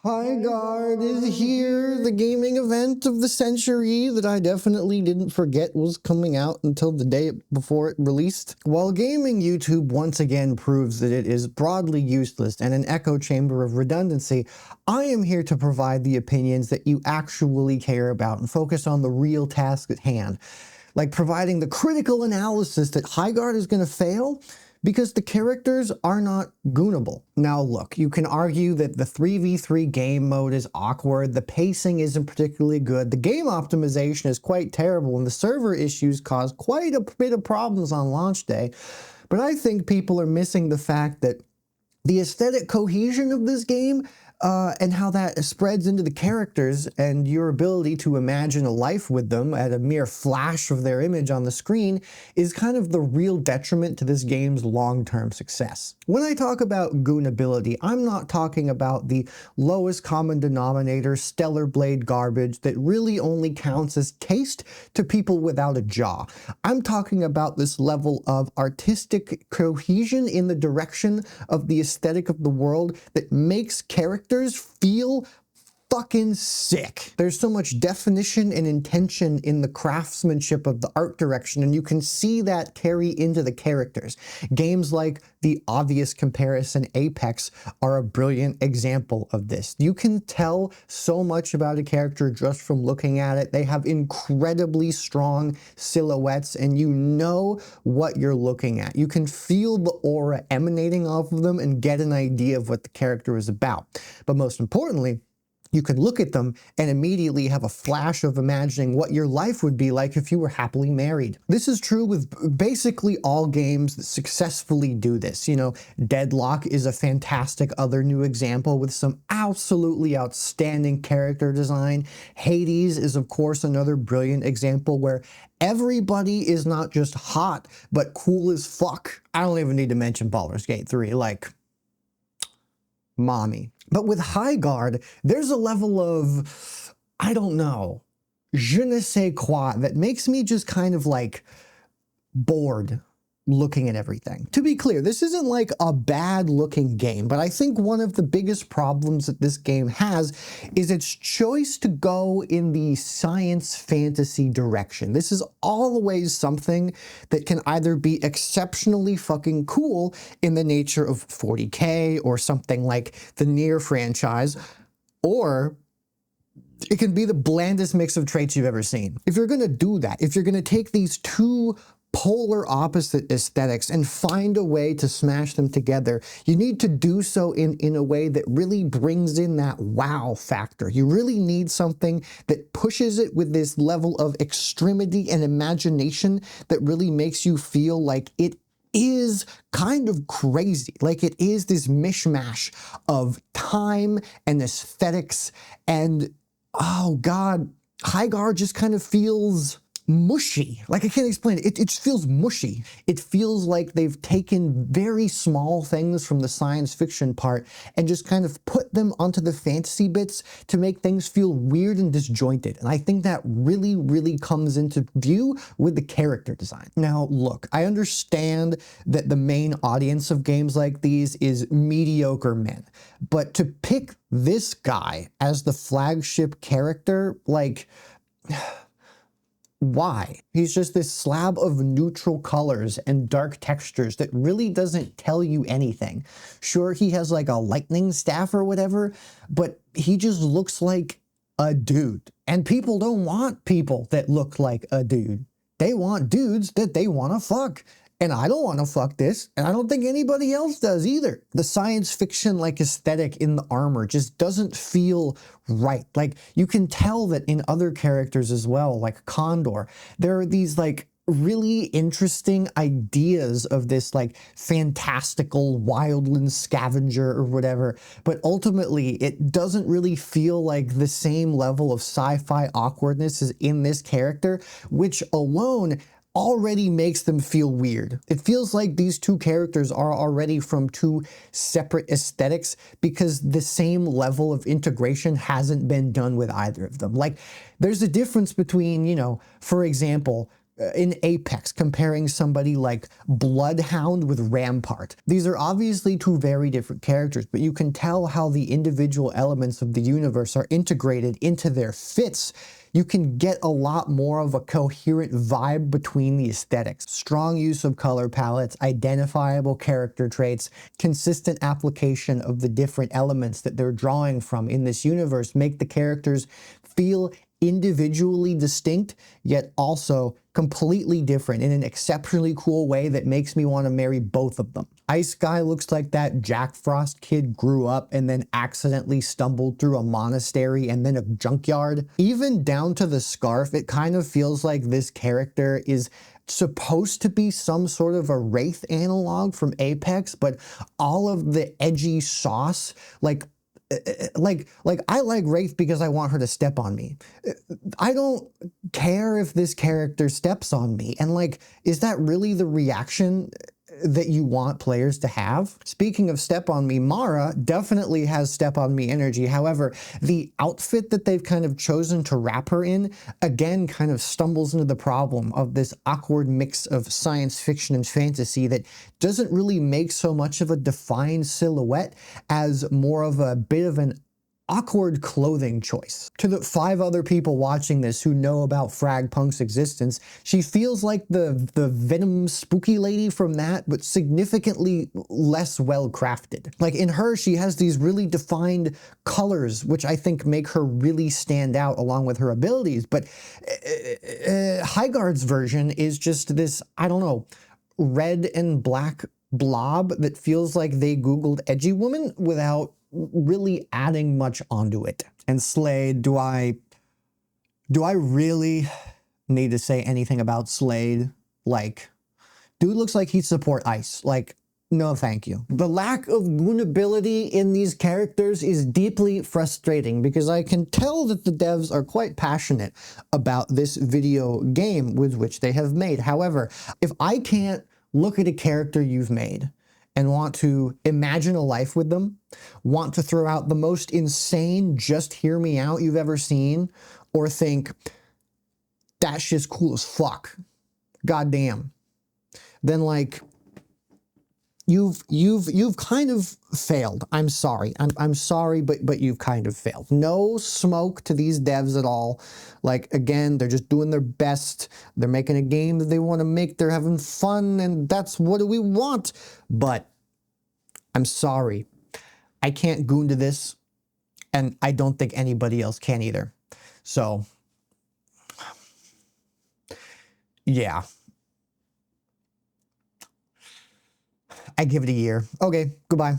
Highguard is here, the gaming event of the century that I definitely didn't forget was coming out until the day before it released. While gaming YouTube once again proves that it is broadly useless and an echo chamber of redundancy, I am here to provide the opinions that you actually care about and focus on the real task at hand, like providing the critical analysis that Highguard is going to fail because the characters are not goonable. Now look, you can argue that the 3v3 game mode is awkward, the pacing isn't particularly good, the game optimization is quite terrible, and the server issues cause quite a bit of problems on launch day, but I think people are missing the fact that the aesthetic cohesion of this game and how that spreads into the characters and your ability to imagine a life with them at a mere flash of their image on the screen is kind of the real detriment to this game's long-term success. When I talk about goonability, I'm not talking about the lowest common denominator stellar blade garbage that really only counts as taste to people without a jaw. I'm talking about this level of artistic cohesion in the direction of the aesthetic of the world that makes characters feel fucking sick. There's so much definition and intention in the craftsmanship of the art direction, and you can see that carry into the characters. Games like the obvious comparison Apex are a brilliant example of this. You can tell so much about a character just from looking at it. They have incredibly strong silhouettes, and you know what you're looking at. You can feel the aura emanating off of them and get an idea of what the character is about. But most importantly, you can look at them and immediately have a flash of imagining what your life would be like if you were happily married. This is true with basically all games that successfully do this. You know, Deadlock is a fantastic other new example with some absolutely outstanding character design. Hades is, of course, another brilliant example where everybody is not just hot, but cool as fuck. I don't even need to mention Baldur's Gate 3, like, mommy. But with Highguard, there's a level of, I don't know, je ne sais quoi that makes me just kind of like bored looking at everything. To be clear, this isn't like a bad looking game, but I think one of the biggest problems that this game has is its choice to go in the science fantasy direction. This is always something that can either be exceptionally fucking cool in the nature of 40K or something like the Nier franchise, or it can be the blandest mix of traits you've ever seen. If you're gonna do that, if you're gonna take these two polar opposite aesthetics and find a way to smash them together, you need to do so in a way that really brings in that wow factor. You really need something that pushes it with this level of extremity and imagination that really makes you feel like it is kind of crazy, like it is this mishmash of time and aesthetics, and oh god, Highguard just kind of feels mushy. Like, I can't explain it. It just feels mushy. It feels like they've taken very small things from the science fiction part and just kind of put them onto the fantasy bits to make things feel weird and disjointed. And I think that really, really comes into view with the character design. Now, look, I understand that the main audience of games like these is mediocre men, but to pick this guy as the flagship character, like, why? He's just this slab of neutral colors and dark textures that really doesn't tell you anything. Sure, he has like a lightning staff or whatever, but he just looks like a dude. And people don't want people that look like a dude. They want dudes that they want to fuck. And I don't want to fuck this, and I don't think anybody else does either. The science fiction like aesthetic in the armor just doesn't feel right. Like, you can tell that in other characters as well, like Condor, there are these like really interesting ideas of this like fantastical wildland scavenger or whatever, but ultimately it doesn't really feel like the same level of sci-fi awkwardness as in this character, which alone already makes them feel weird. It feels like these two characters are already from two separate aesthetics because the same level of integration hasn't been done with either of them. Like, there's a difference between, you know, for example, in Apex, comparing somebody like Bloodhound with Rampart. These are obviously two very different characters, but you can tell how the individual elements of the universe are integrated into their fits. You can get a lot more of a coherent vibe between the aesthetics. Strong use of color palettes, identifiable character traits, consistent application of the different elements that they're drawing from in this universe make the characters feel individually distinct, yet also completely different in an exceptionally cool way that makes me want to marry both of them. Ice Guy looks like that Jack Frost kid grew up and then accidentally stumbled through a monastery and then a junkyard. Even down to the scarf, it kind of feels like this character is supposed to be some sort of a Wraith analog from Apex, but all of the edgy sauce, like I like Wraith because I want her to step on me. I don't care if this character steps on me. And like, is that really the reaction that you want players to have? Speaking of step on me, Mara definitely has step on me energy. However, the outfit that they've kind of chosen to wrap her in, again, kind of stumbles into the problem of this awkward mix of science fiction and fantasy that doesn't really make so much of a defined silhouette as more of a bit of an awkward clothing choice. To the 5 other people watching this who know about Fragpunk's existence, she feels like the Venom spooky lady from that, but significantly less well crafted. Like in her, she has these really defined colors, which I think make her really stand out along with her abilities. But Highguard's version is just this, I don't know, red and black blob that feels like they Googled edgy woman without really adding much onto it. And Slade, do I really need to say anything about Slade? Like, dude looks like he'd support ICE. Like, no thank you. The lack of goonability in these characters is deeply frustrating because I can tell that the devs are quite passionate about this video game with which they have made. However, if I can't look at a character you've made and want to imagine a life with them, want to throw out the most insane just hear me out you've ever seen, or think that shit's cool as fuck, goddamn, then like you've kind of failed. I'm sorry. I'm sorry, but you've kind of failed. No smoke to these devs at all. Like, again, they're just doing their best. They're making a game that they want to make. They're having fun, and that's what we want. But I'm sorry. I can't goon to this, and I don't think anybody else can either. So, yeah. I give it a year. Okay, goodbye.